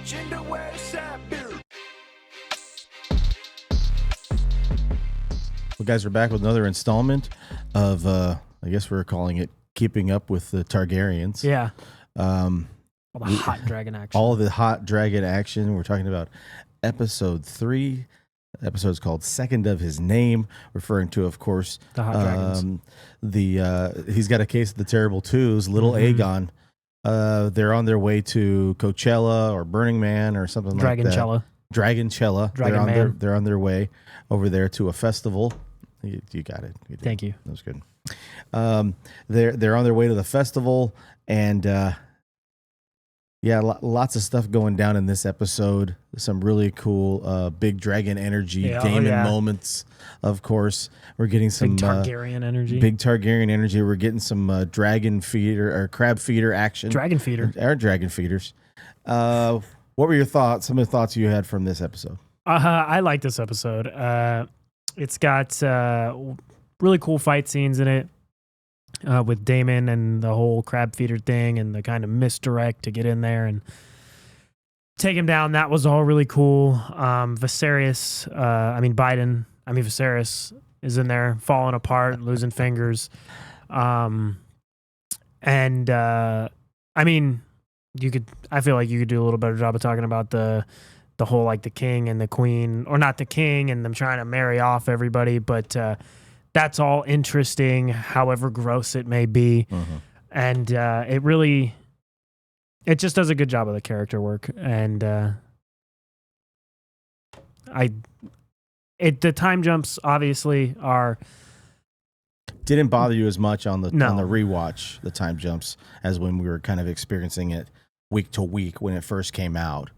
Well, guys, we're back with another installment of, I guess we're calling it Keeping Up with the Targaryens. Yeah. All the hot dragon action. All the hot dragon action. We're talking about episode 3. The episode's called Second of His Name, referring to, of course, the hot dragons. He's got a case of the terrible twos, Little Aegon. They're on their way to Coachella or Burning Man or something like that. Dragonchella. They're on their way over there to a festival. You got it. You Thank you. That was good. They're on their way to the festival, and lots of stuff going down in this episode. Some really cool big dragon energy, Daemon moments. Of course, we're getting some big Targaryen energy. Big Targaryen energy. We're getting some dragon feeder or crab feeder action. Dragon feeder. Our dragon feeders. What were your thoughts? Some of the thoughts you had from this episode? I like this episode. It's got really cool fight scenes in it with Daemon and the whole crab feeder thing and the kind of misdirect to get in there and take him down. That was all really cool. Viserys is in there falling apart, losing fingers. I feel like you could do a little better job of talking about the whole, like, the king and the queen, or not the king and them trying to marry off everybody, but that's all interesting, however gross it may be. And it just does a good job of the character work. And the time jumps obviously didn't bother you as much on the rewatch, the time jumps, as when we were kind of experiencing it week to week when it first came out.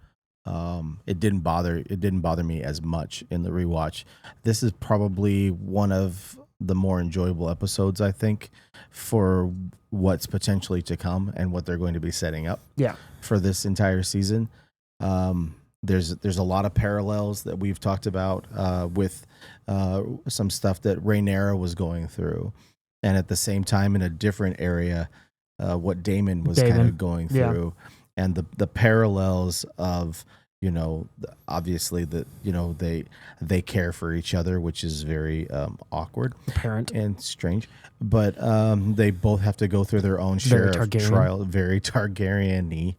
It didn't bother me as much in the rewatch. This is probably one of the more enjoyable episodes, I think, for what's potentially to come and what they're going to be setting up for this entire season. There's a lot of parallels that we've talked about with some stuff that Rhaenyra was going through, and at the same time in a different area, what Daemon was kind of going through. And the parallels of, obviously they care for each other, which is very awkward, apparent, and strange. But they both have to go through their own share of trial, very Targaryen-y,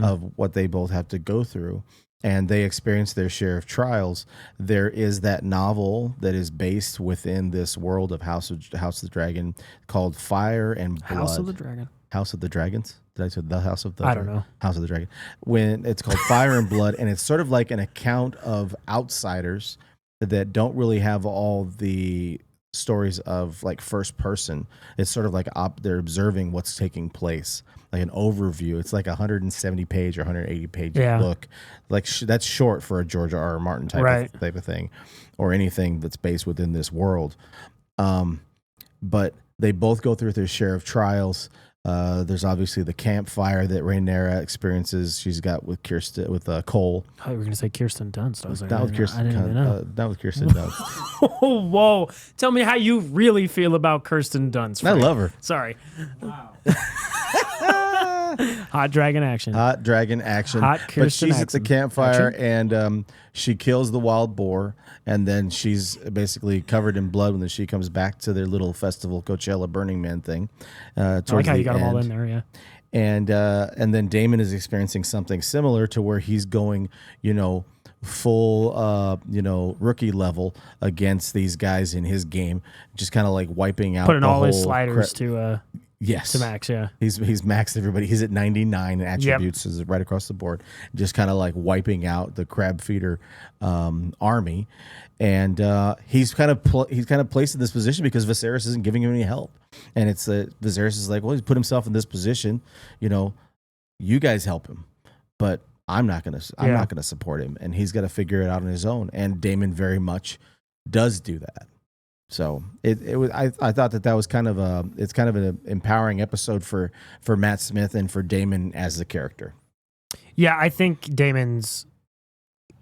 of what they both have to go through. And they experience their share of trials. There is that novel that is based within this world of House of the Dragon called Fire and Blood. House of the Dragon. House of the Dragons? Did I say the House of the? I don't know. House of the Dragon. When it's called Fire and Blood, and it's sort of like an account of outsiders that don't really have all the stories of, like, first person. It's sort of like they're observing what's taking place, like an overview. It's like a 170 page or 180 page book. Like that's short for a George R.R. Martin type of thing, or anything that's based within this world. But they both go through their share of trials. There's obviously the campfire that Rhaenyra experiences. She's got with Cole. I thought you were going to say Kirsten Dunst. I was like, not with Kirsten Dunst. Whoa! Tell me how you really feel about Kirsten Dunst. I love her. Sorry. Wow. Hot dragon action. Hot dragon action. Hot Kirsten But she's at the campfire action. and she kills the wild boar, and then she's basically covered in blood when she comes back to their little festival, Coachella Burning Man thing. I like how you got them all in there, yeah. And then Daemon is experiencing something similar to where he's going, full, rookie level against these guys in his game, just kind of like wiping out putting all his sliders to max. Yeah, he's maxed everybody. He's at 99 attributes, is right across the board, just kind of like wiping out the crab feeder army. And he's kind of placed in this position because Viserys isn't giving him any help. And it's Viserys is like, well, he's put himself in this position. You guys help him, but I'm not gonna support him, and he's got to figure it out on his own. And Daemon very much does do that. So I thought that was kind of an empowering episode for Matt Smith and for Daemon as the character. Yeah, I think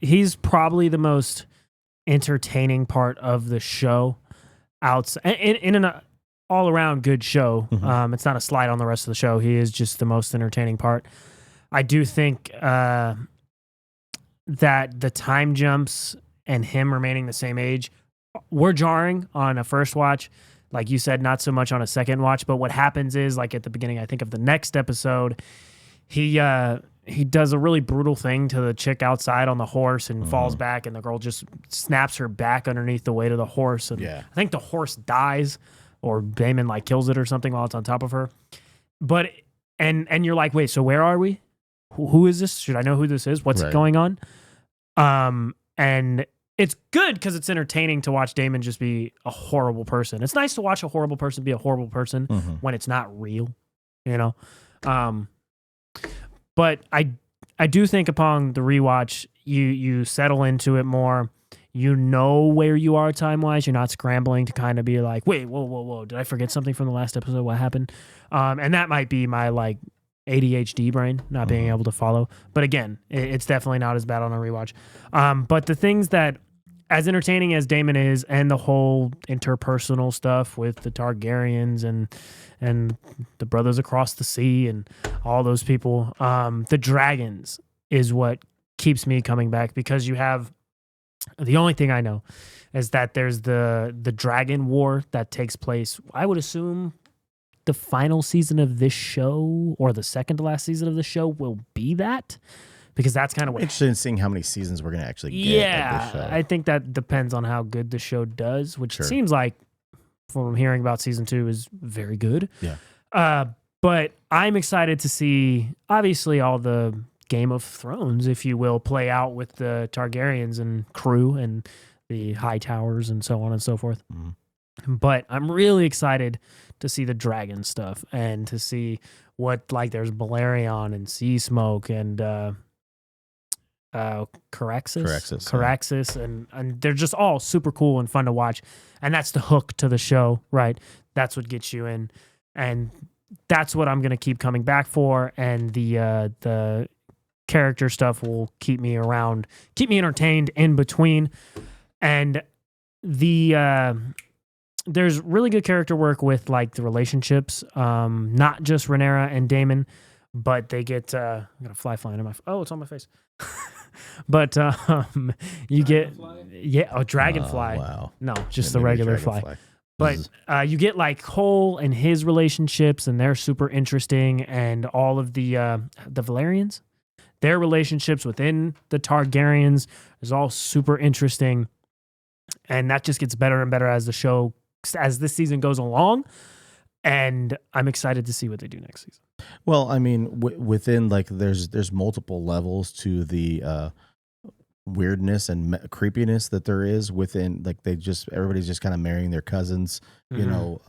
he's probably the most entertaining part of the show. In an all around good show. Mm-hmm. It's not a slide on the rest of the show. He is just the most entertaining part. I do think that the time jumps and him remaining the same age were jarring on a first watch. Like you said, not so much on a second watch. But what happens is, like at the beginning, I think of the next episode, he does a really brutal thing to the chick outside on the horse and falls back, and the girl just snaps her back underneath the weight of the horse. And I think the horse dies, or Damon like kills it or something while it's on top of her. But and you're like, wait, so where are we? Who is this? Should I know who this is? What's going on? And it's good because it's entertaining to watch Damon just be a horrible person. It's nice to watch a horrible person be a horrible person when it's not real, you know? But I do think upon the rewatch, you settle into it more. You know where you are time-wise. You're not scrambling to kind of be like, wait, whoa. Did I forget something from the last episode? What happened? And that might be my like ADHD brain not being able to follow. But again, it's definitely not as bad on a rewatch. But the things that, as entertaining as Damon is, and the whole interpersonal stuff with the Targaryens and the brothers across the sea and all those people, the dragons is what keeps me coming back, because you have, the only thing I know is that there's the dragon war that takes place, I would assume the final season of this show or the second to last season of the show will be that. Because that's kind of what... Interested in seeing how many seasons we're going to actually get. Yeah, I think that depends on how good the show does, which seems like, from what I'm hearing about season 2, is very good. Yeah. But I'm excited to see, obviously, all the Game of Thrones, if you will, play out with the Targaryens and crew and the High Towers and so on and so forth. But I'm really excited to see the dragon stuff and to see what, like, there's Balerion and Sea Smoke and... Caraxes, and they're just all super cool and fun to watch, and that's the hook to the show, right? That's what gets you in, and that's what I'm gonna keep coming back for. And the character stuff will keep me around, keep me entertained in between, and there's really good character work with like the relationships, not just Rhaenyra and Daemon, but they get I got a fly flying in my it's on my face. But you get a dragonfly. Wow. No, just the regular fly. But you get like Cole and his relationships, and they're super interesting, and all of the Valerians, their relationships within the Targaryens is all super interesting, and that just gets better and better as this season goes along. And I'm excited to see what they do next season. Well, I mean, within like there's multiple levels to the weirdness and creepiness that there is within. Like everybody's just kind of marrying their cousins. You know,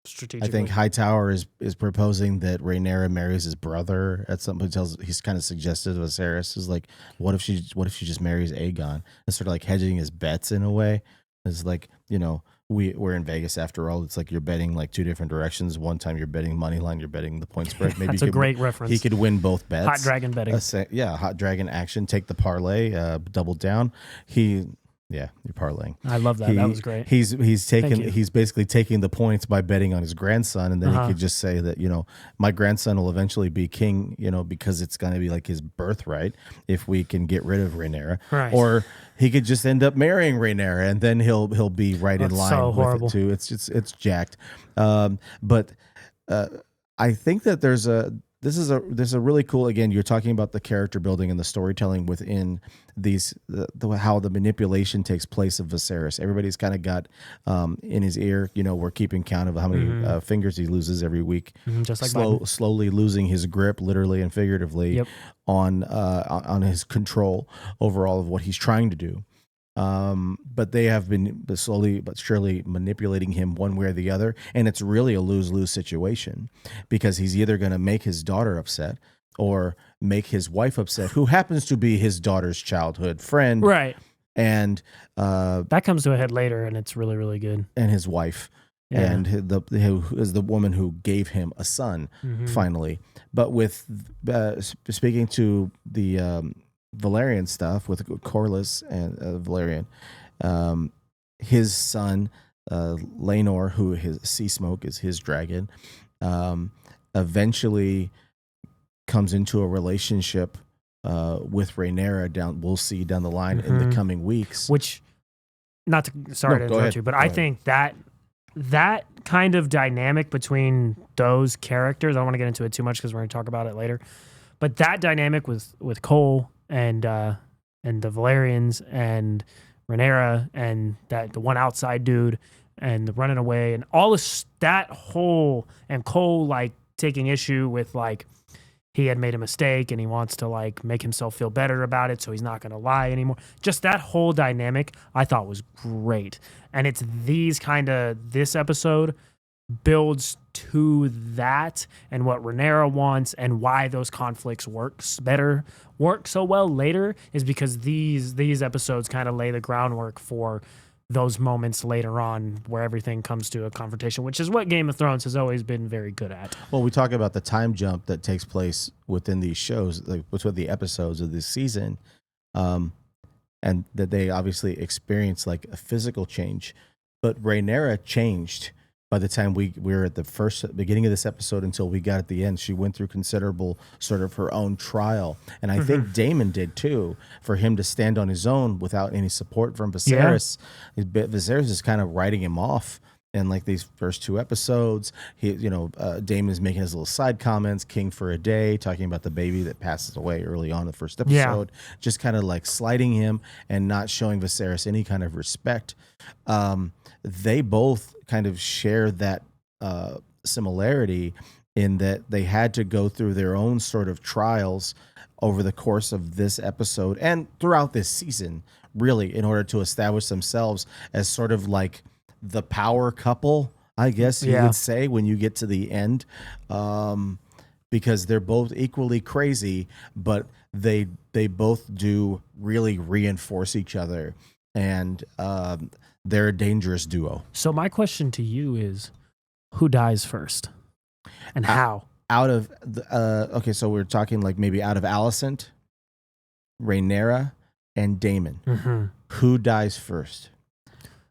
strategically. I think Hightower is proposing that Rhaenyra marries his brother at some point. He's kind of suggested to Viserys is like, what if she just marries Aegon, and sort of like hedging his bets in a way. It's like, you know, we're in Vegas after all. It's like you're betting like two different directions. One time you're betting money line, you're betting the point spread. Maybe that's a great reference. He could win both bets. Hot dragon betting. Hot dragon action. Take the parlay, double down. Yeah, you're parlaying. I love that. That was great. He's basically taking the points by betting on his grandson, and then he could just say that, you know, my grandson will eventually be king, you know, because it's going to be like his birthright if we can get rid of Rhaenyra. Right. Or he could just end up marrying Rhaenyra, and then he'll be right in line with it too. It's jacked. But I think that there's a really cool, again, you're talking about the character building and the storytelling within these, how the manipulation takes place of Viserys. Everybody's kind of got in his ear, you know, we're keeping count of how many fingers he loses every week. Just like slowly losing his grip, literally and figuratively, on his control over all of what he's trying to do. But they have been slowly but surely manipulating him one way or the other. And it's really a lose-lose situation, because he's either going to make his daughter upset or make his wife upset, who happens to be his daughter's childhood friend. Right. And that comes to a head later, and it's really, really good. And his wife. Yeah. And who is the woman who gave him a son, finally. But with speaking to the Valerian stuff with Corlys and Valerian, his son Laenor, who his Sea Smoke is his dragon, eventually comes into a relationship with Rhaenyra down. We'll see down the line in the coming weeks. Which, not to sorry to interrupt you, but I think that kind of dynamic between those characters, I don't want to get into it too much because we're going to talk about it later. But that dynamic with Cole and the Valerians and Rhaenyra and the one outside dude and the running away and all this, that whole, and Cole like taking issue with like he had made a mistake and he wants to like make himself feel better about it, so he's not going to lie anymore. Just that whole dynamic I thought was great. And it's this episode builds to that and what Rhaenyra wants and why those conflicts work so well later is because these episodes kind of lay the groundwork for those moments later on where everything comes to a confrontation, which is what Game of Thrones has always been very good at. Well, we talk about the time jump that takes place within these shows, like between the episodes of this season, and that they obviously experience like a physical change. But Rhaenyra changed by the time we were at the beginning of this episode until we got at the end. She went through considerable sort of her own trial. And I think Daemon did too, for him to stand on his own without any support from Viserys. Yeah. Viserys is kind of writing him off in like these first two episodes. Daemon is making his little side comments, king for a day, talking about the baby that passes away early on in the first episode, just kind of like slighting him and not showing Viserys any kind of respect. They both kind of share that similarity in that they had to go through their own sort of trials over the course of this episode and throughout this season, really, in order to establish themselves as sort of like the power couple, I guess you would say, when you get to the end, because they're both equally crazy, but they both do really reinforce each other, and they're a dangerous duo. So my question to you is, who dies first and how? Out of okay, so we're talking like maybe out of Alicent, Rhaenyra, and Daemon. Mm-hmm. Who dies first?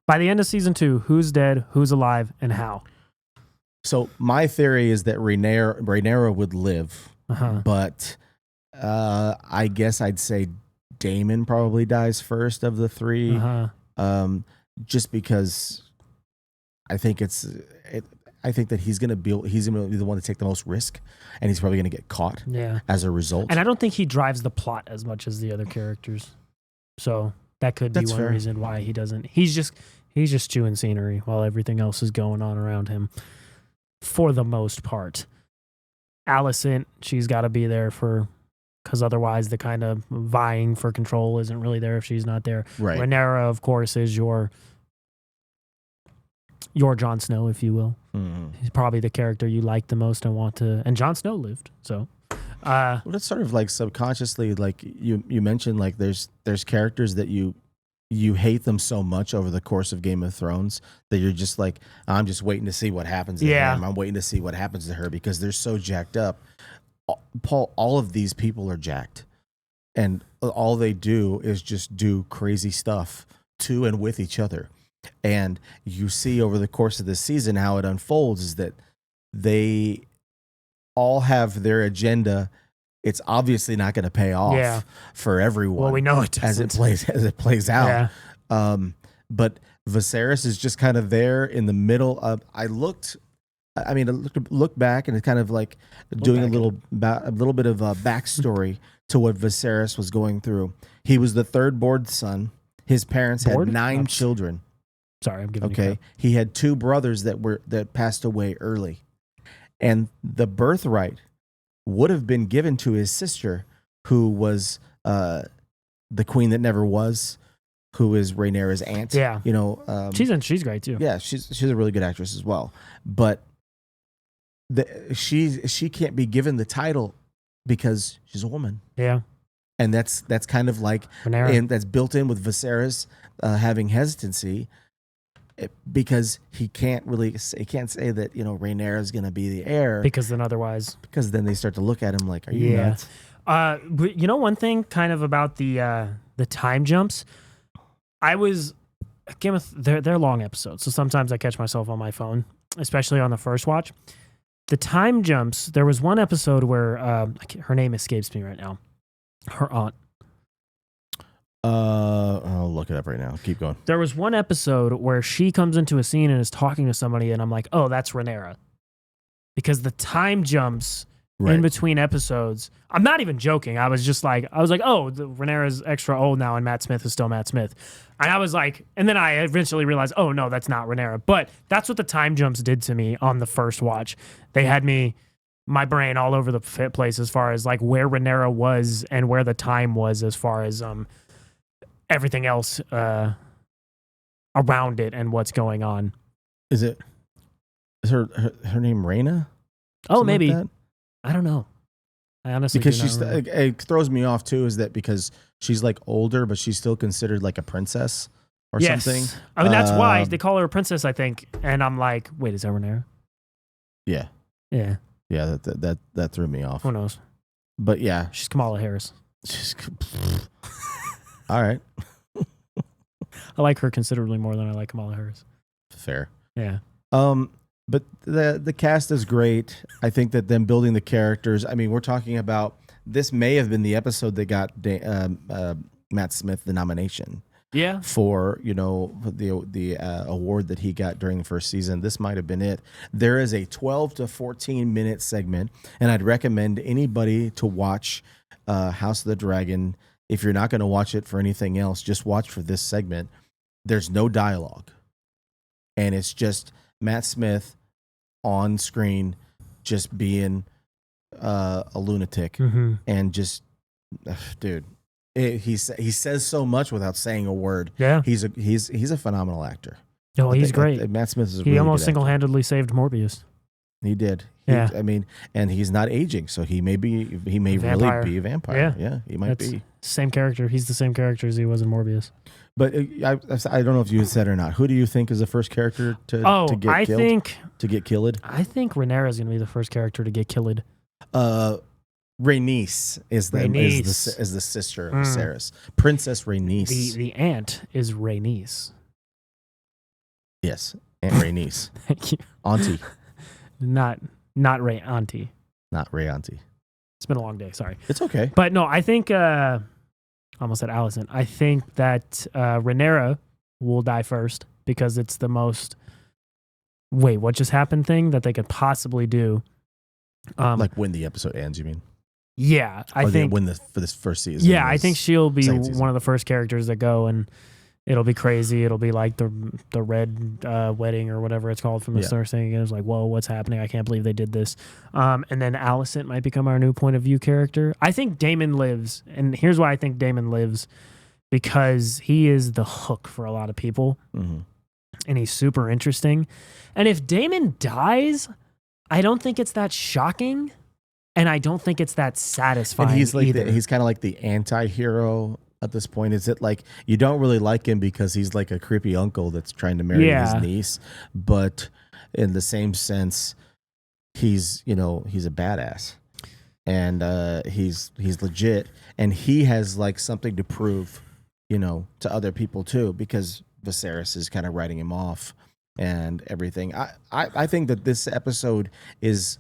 By the end of season 2, who's dead, who's alive, and how? So my theory is that Rhaenyra would live, but I guess I'd say Daemon probably dies first of the three. Just because I think that he's gonna be the one to take the most risk, and he's probably gonna get caught. As a result. And I don't think he drives the plot as much as the other characters, so that could be one reason why he doesn't. He's just chewing scenery while everything else is going on around him, for the most part. Alicent, she's got to be there because otherwise the kind of vying for control isn't really there if she's not there. Right. Rhaenyra, of course, is your Jon Snow, if you will. Mm-hmm. He's probably the character you like the most and want to. And Jon Snow lived, so. Well, it's sort of like subconsciously, like you mentioned, like there's characters that you hate them so much over the course of Game of Thrones that you're just like, I'm just waiting to see what happens to him. I'm waiting to see what happens to her because they're so jacked up. Paul, all of these people are jacked, and all they do is just do crazy stuff to and with each other. And you see over the course of this season how it unfolds is that they all have their agenda. It's obviously not going to pay off for everyone. Well, we know it doesn't. as it plays out. Yeah. But Viserys is just kind of there in the middle of. I looked back and it's kind of like doing a little bit of a backstory to what Viserys was going through. He was the third born son. His parents had 9 children. Sorry, I'm giving you crap. He had 2 brothers that passed away early, and the birthright would have been given to his sister, who was the queen that never was, who is Rhaenyra's aunt. Yeah, she's great too. Yeah, she's a really good actress as well. But she can't be given the title because she's a woman. Yeah, and that's kind of like Rhaenyra. And that's built in with Viserys having hesitancy. Because he can't say that Rhaenyra is going to be the heir because then they start to look at him like, are you nuts? But one thing kind of about the time jumps, they're long episodes, so sometimes I catch myself on my phone, especially on the first watch. The time jumps. There was one episode where her name escapes me right now. Her aunt. I'll look it up right now. Keep going. There was one episode where she comes into a scene and is talking to somebody, and I'm like, oh, that's Rhaenyra. Because the time jumps in between episodes. I'm not even joking. I was like, oh, Rhaenyra's extra old now, and Matt Smith is still Matt Smith. And I was like, and then I eventually realized, oh, no, that's not Rhaenyra. But that's what the time jumps did to me on the first watch. They had my brain all over the place as far as like where Rhaenyra was and where the time was as far as everything else around it and what's going on. Is her name Rhaena? Oh, maybe. Like I don't know. I honestly because it throws me off too. Is that because she's like older, but she's still considered like a princess or something? I mean, that's why they call her a princess, I think. And I'm like, wait, is that Rhaenyra? Yeah. Yeah. Yeah. That threw me off. Who knows? But yeah, she's Kamala Harris. All right. I like her considerably more than I like Kamala Harris. Fair. Yeah. But the cast is great. I think that them building the characters. I mean, we're talking about this may have been the episode that got Matt Smith the nomination. Yeah. For the award that he got during the first season. This might have been it. There is a 12 to 14 minute segment, and I'd recommend anybody to watch House of the Dragon. If you're not going to watch it for anything else, just watch for this segment. There's no dialogue, and it's just Matt Smith on screen just being a lunatic and just dude, he says so much without saying a word. Yeah, he's a phenomenal actor. Oh, he's great. Matt Smith is. He really almost single-handedly saved Morbius. He did. Yeah. I mean, and he's not aging, so he may really be a vampire. Yeah, he might be. Same character. He's the same character as he was in Morbius. But I don't know if you said or not. Who do you think is the first character to get killed? To get killed? I think Rhaenyra is going to be the first character to get killed. Rhaenys is the sister of Viserys. Princess Rhaenys. The aunt is Rhaenys. Yes, Aunt Rhaenys. Thank you. Auntie. Not Ray Auntie. Not Ray Auntie. It's been a long day. Sorry. It's okay. But no, I think almost said Allison. I think that Rhaenyra will die first because it's the most wait, what just happened thing that they could possibly do. Like when the episode ends, you mean? Yeah, I think for this first season. Yeah, I think she'll be one of the first characters that go, and it'll be crazy. It'll be like the red wedding or whatever it's called from the Star thing. It was like, whoa, what's happening? I can't believe they did this. And then Alicent might become our new point of view character. I think Daemon lives, and here's why I think Daemon lives, because he is the hook for a lot of people, and he's super interesting. And if Daemon dies, I don't think it's that shocking, and I don't think it's that satisfying. And he's like either. he's kind of like the anti-hero at this point. Is it like you don't really like him because he's like a creepy uncle that's trying to marry his niece, but in the same sense, he's a badass, and he's legit, and he has like something to prove, to other people too, because Viserys is kind of writing him off and everything. I think that this episode is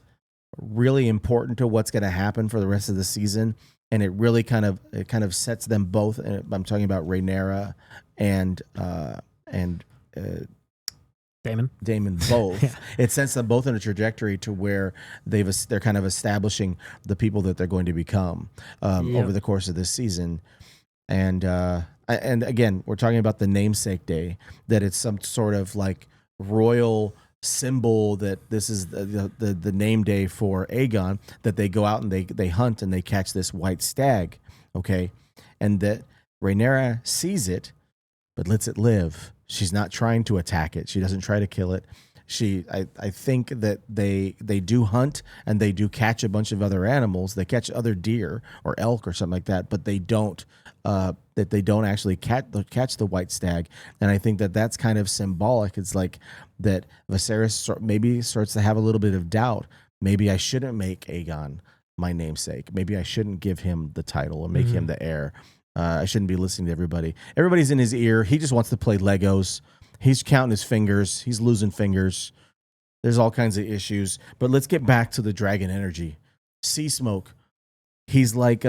really important to what's going to happen for the rest of the season. And it really kind of sets them both. I'm talking about Rhaenyra and Daemon both. Yeah. It sets them both in a trajectory to where they're kind of establishing the people that they're going to become over the course of this season. And again, we're talking about the namesake day, that it's some sort of like royal symbol, that this is the name day for Aegon, that they go out and they hunt and they catch this white stag, okay? And that Rhaenyra sees it, but lets it live. She's not trying to attack it. She doesn't try to kill it. I think that they do hunt and they do catch a bunch of other animals. They catch other deer or elk or something like that, but they don't actually catch the white stag. And I think that that's kind of symbolic. It's like that Viserys maybe starts to have a little bit of doubt. Maybe I shouldn't make Aegon my namesake. Maybe I shouldn't give him the title or make him the heir. I shouldn't be listening to everybody. Everybody's in his ear. He just wants to play Legos. He's counting his fingers. He's losing fingers. There's all kinds of issues. But let's get back to the dragon energy. Sea Smoke. He's like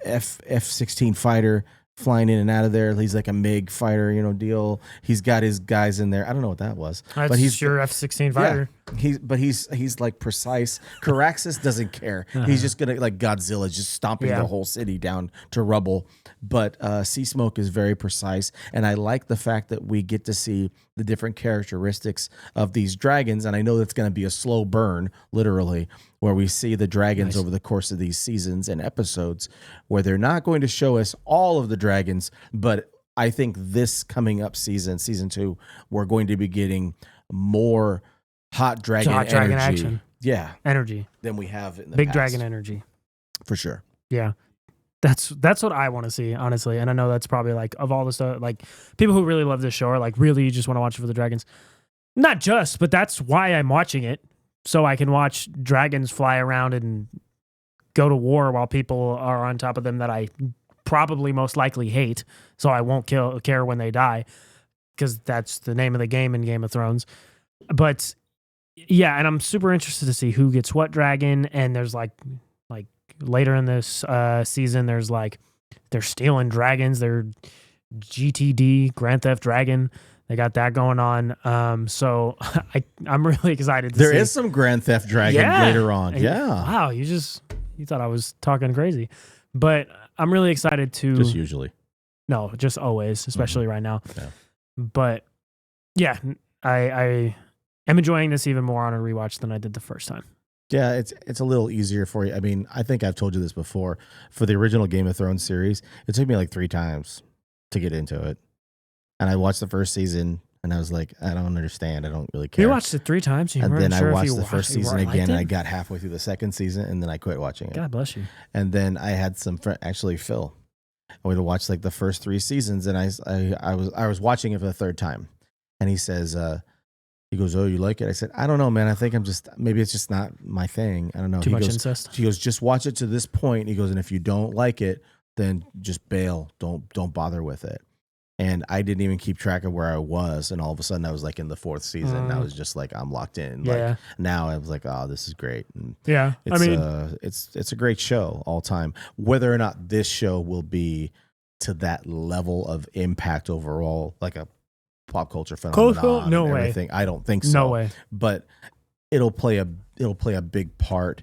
F-16 fighter flying in and out of there. He's like a MiG fighter, deal. He's got his guys in there. I don't know what that was. That's but he's your F-16 fighter. Yeah, he's like precise. Caraxes doesn't care. He's just gonna, like Godzilla, just stomping the whole city down to rubble. But Sea Smoke is very precise, and I like the fact that we get to see the different characteristics of these dragons. And I know that's going to be a slow burn, literally, where we see the dragons over the course of these seasons and episodes, where they're not going to show us all of the dragons, but I think this coming up season 2, we're going to be getting more hot dragon action. Yeah. Energy. Than we have in the Big past. dragon energy. For sure. Yeah. That's what I want to see, honestly. And I know that's probably like, of all the stuff, like people who really love this show are like, really, you just want to watch it for the dragons. Not just, but that's why I'm watching it. So I can watch dragons fly around and go to war while people are on top of them that I probably most likely hate. So I won't care when they die, because that's the name of the game in Game of Thrones. But yeah, and I'm super interested to see who gets what dragon. And there's like later in this season, there's like, they're stealing dragons. They're GTD, Grand Theft Dragon. They got that going on. So I'm really excited to see. There is some Grand Theft Dragon later on. And wow, you thought I was talking crazy. But I'm really excited to... Just usually. No, just always, especially right now. Yeah. But yeah, I am enjoying this even more on a rewatch than I did the first time. Yeah, it's a little easier for you. I mean, I think I've told you this before. For the original Game of Thrones series, it took me like 3 times to get into it. And I watched the first season, and I was like, I don't understand. I don't really care. You watched it 3 times? And then I watched the first season again, and I got halfway through the second season, and then I quit watching it. God bless you. And then I had some friend, actually Phil, I would watch like the first 3 seasons, and I was watching it for the 3rd time, and he says, he goes, "Oh, you like it?" I said, "I don't know, man. I think maybe it's just not my thing. I don't know." Too much incest. He goes, "Just watch it to this point." He goes, "And if you don't like it, then just bail. Don't bother with it." And I didn't even keep track of where I was, and all of a sudden I was like in the 4th season. And I was just like, I'm locked in. Yeah. Like now I was like, oh, this is great. And yeah, I mean, it's a great show all time. Whether or not this show will be to that level of impact overall, like a pop culture phenomenon, no way. I don't think so. No way. But it'll play a big part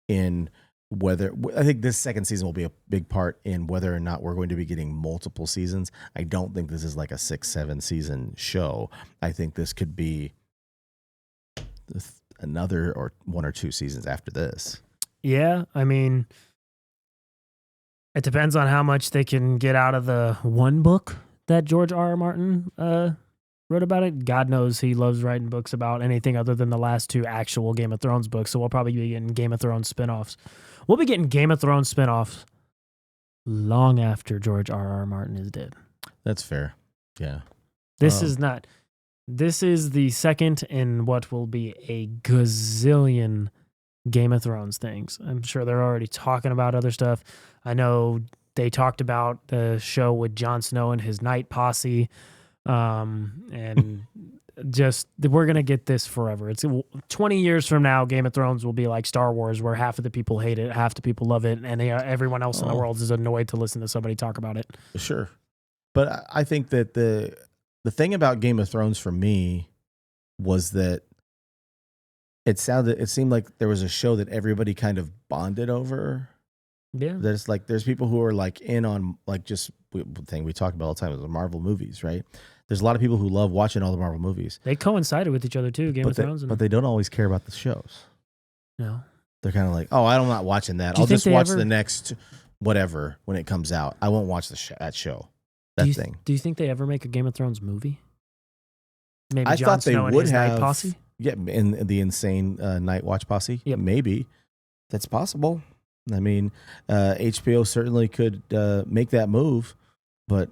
in whether, I think this second season will be a big part in whether or not we're going to be getting multiple seasons. I don't think this is like a 6-7 season show. I think this could be another or 1 or 2 seasons after this. Yeah, I mean, it depends on how much they can get out of the one book that George R.R. Martin wrote about it. God knows he loves writing books about anything other than the last 2 actual Game of Thrones books. So we'll probably be getting Game of Thrones spinoffs. We'll be getting Game of Thrones spinoffs long after George R.R. Martin is dead. That's fair. Yeah. This is not. This is the second in what will be a gazillion Game of Thrones things. I'm sure they're already talking about other stuff. I know they talked about the show with Jon Snow and his Night Posse. And just, we're going to get this forever. It's 20 years from now, Game of Thrones will be like Star Wars, where half of the people hate it, half the people love it, and everyone else in the world is annoyed to listen to somebody talk about it. Sure. But I think that the thing about Game of Thrones for me was that it seemed like there was a show that everybody kind of bonded over. Yeah. There's like, there's people who are like in on like just the thing we talk about all the time is the Marvel movies, right? There's a lot of people who love watching all the Marvel movies. They coincided with each other too, Game of Thrones. But they don't always care about the shows. No. They're kind of like, oh, I'm not watching that. I'll just watch the next whatever when it comes out. I won't watch that show. Thing. Do you think they ever make a Game of Thrones movie? Maybe I Jon thought Snow they would and his have. Night Posse? Yeah, in the insane Night Watch Posse. Yep. Maybe that's possible. I mean, HBO certainly could make that move, but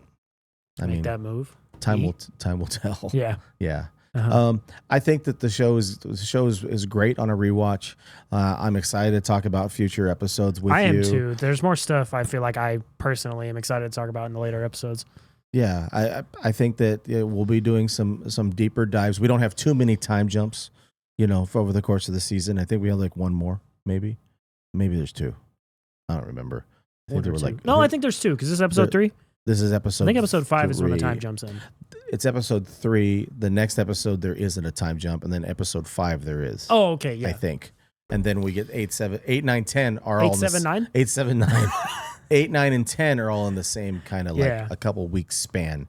Make that move. Time will tell. Yeah, yeah. Uh-huh. I think that the show is great on a rewatch. I'm excited to talk about future episodes with you. I am too. There's more stuff I feel like I personally am excited to talk about in the later episodes. Yeah, I think that we'll be doing some deeper dives. We don't have too many time jumps, for over the course of the season. I think we have like one more, maybe there's 2. I don't remember. I think there were like I think there's 2 because this is episode 3. This is episode. I think episode 5 is when the 3. time jumps in. It's episode 3. The next episode there isn't a time jump, and then episode 5 there is. Oh, okay, yeah. I think, and then we get 8, 7, 8, 9, 10 are 8, all 7, 9? 8, 7, 9, 8, 9, and 10 are all in the same kind of like Yeah. a couple weeks span.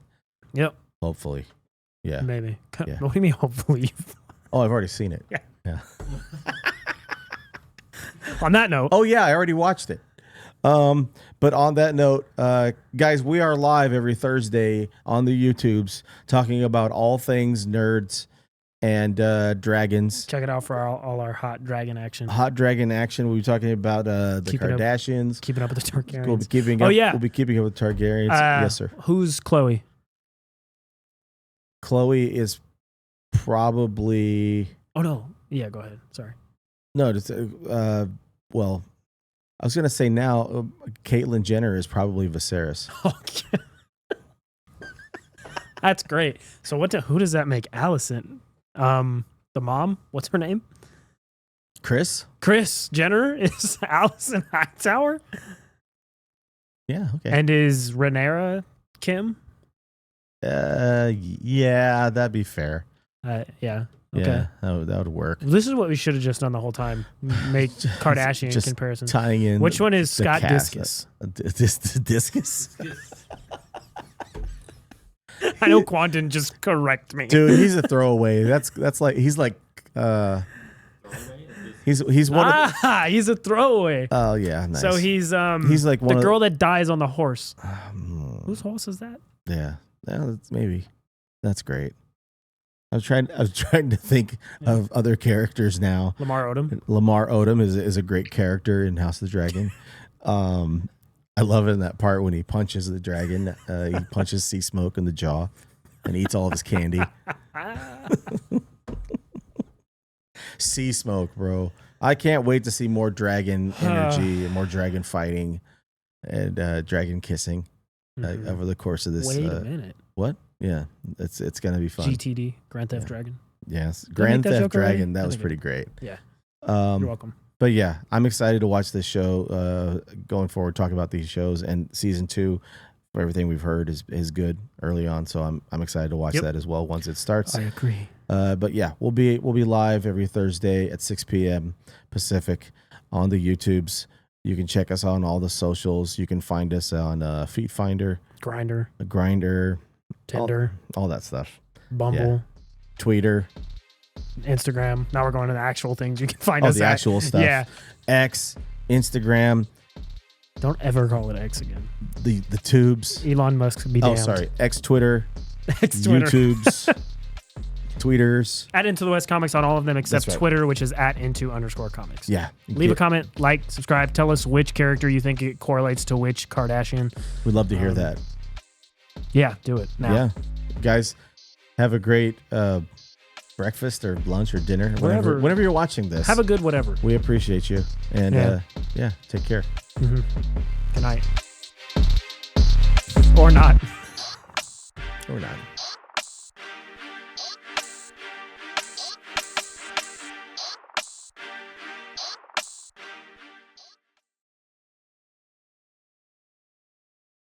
Yep. Hopefully, yeah. Maybe. Yeah. What do you mean? Hopefully. Oh, I've already seen it. Yeah. On that note. Oh yeah, I already watched it. But on that note, guys, we are live every Thursday on the YouTubes talking about all things nerds and dragons. Check it out for all our hot dragon action. Hot dragon action. We'll be talking about the Keeping Kardashians. Keeping up with the Targaryens. We'll be keeping up. We'll be keeping up with Targaryens. Yes, sir. Who's Chloe? Chloe is probably. Oh no. Yeah, go ahead. Sorry. No, it's, well, I was gonna say now, Caitlyn Jenner is probably Viserys. Okay. That's great. So who does that make? Allison, the mom. What's her name? Kris Jenner is Allison Hightower. Yeah. Okay. And is Rhaenyra Kim? Yeah, that'd be fair. Yeah. Okay. Yeah, that would work. This is what we should have just done the whole time. Make Kardashian just comparisons. Tying in. Which one is Scott cast. Discus? Discus? I know Quantin just correct me. Dude, he's a throwaway. That's like he's like he's one of he's a throwaway. Oh yeah, nice. So he's like one the of girl that dies on the horse. Whose horse is that? Yeah. Maybe. That's great. I was trying to think of other characters now. Lamar Odom. Lamar Odom is a great character in House of the Dragon. I love it in that part when he punches the dragon. He punches Sea Smoke in the jaw and eats all of his candy. Sea Smoke, bro. I can't wait to see more dragon energy and more dragon fighting and dragon kissing over the course of this. Wait a minute. What? Yeah, it's gonna be fun. GTD, Grand Theft Dragon. Yes, Grand Theft Dragon. That was pretty great. Yeah. You're welcome. But yeah, I'm excited to watch this show going forward. Talk about these shows, and season 2, for everything we've heard, is good early on. So I'm excited to watch that as well once it starts. I agree. But yeah, we'll be live every Thursday at 6 p.m. Pacific on the YouTubes. You can check us on all the socials. You can find us on Feet Finder, Grindr, Tinder, all that stuff. Bumble, Twitter, Instagram. Now we're going to the actual things you can find us the at. actual stuff. Yeah. X, Instagram. Don't ever call it X again. The tubes. Elon Musk be damned. Oh, sorry. X Twitter. X Twitter. YouTubes. Tweeters. At Into the West Comics on all of them except Right. Twitter, which is at @into_comics. Yeah. Leave a comment, like, subscribe. Tell us which character you think it correlates to which Kardashian. We'd love to hear that. Yeah, do it now. Yeah. Guys, have a great breakfast or lunch or dinner. Whenever you're watching this. Have a good whatever. We appreciate you. And take care. Mm-hmm. Good night. Or not. Or not.